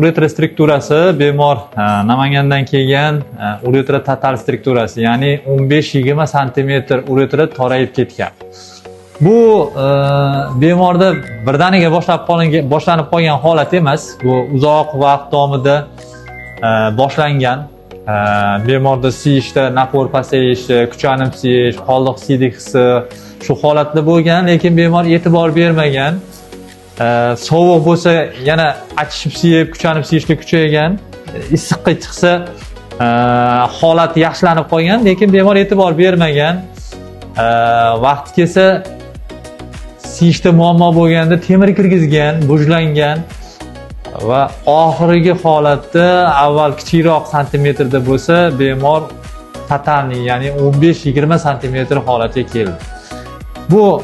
Uretra strukturasi bemor Namangandan kelgan uretra tatal strukturasi, ya'ni 15-20 sm uretra torayib ketgan. Bu bemorda birdaniga boshlanib qolgan holat emas. Bu uzoq vaqt davomida boshlangan. Bemorda siyishda napor pasayishi, kuchanimsiyish, qoldiq siydik hissi shu holatda bo'lgan, lekin bemor e'tibor bermagan. Sovuq bo'lsa yana achishib siyib, kuchanib siyishga kuchaygan. Issiqqa chiqsa holat yaxshilanib qolgan, lekin bemor e'tibor bermagan. Vaqti kelsa siyishda muammo bo'lganda temir kirgizgan, bujlangan va oxirgi holatda avval kichikroq santimetrda bo'lsa bemor tatalniy, ya'ni 15-20 santimetr holatga keldi. Bu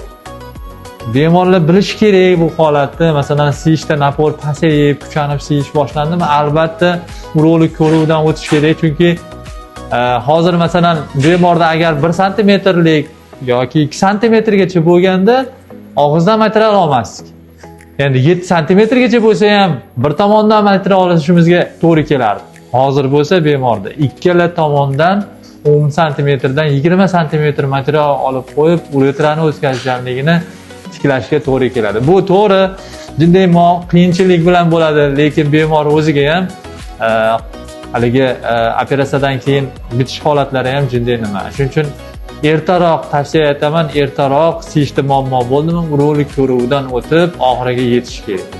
bemorlar bilish kerak bu holatni. Masalan, siyishda napor pasayib, kuchanib siyish boshlandimi, albatta urolog ko'ruvdan o'tish kerak, chunki hozir masalan bemorda agar 1 santimetrlik yoki 2 santimetrgacha bo'lganda og'izdan material olmasdik. Endi 7 santimetrgacha bo'lsa ham bir tomondan material olishimizga to'g'ri kelardi. Hozir bo'lsa bemorda ikkala tomondan 10 santimetrdan 20 santimetr material olib qo'yib, uretrani o'tkazganligini tiklashga to'g'ri keladi. Bu to'g'ri, jinday qiyinchilik bilan bo'ladi, lekin bemor o'ziga ham haligi operatsiyadan keyin bitish holatlari ham jinday nima. Shuning uchun ertaroq tavsiya etaman, ertaroq siyishda muammo bo'ldimi, urolog ko'ruvidan o'tib oxiriga yetish kerak.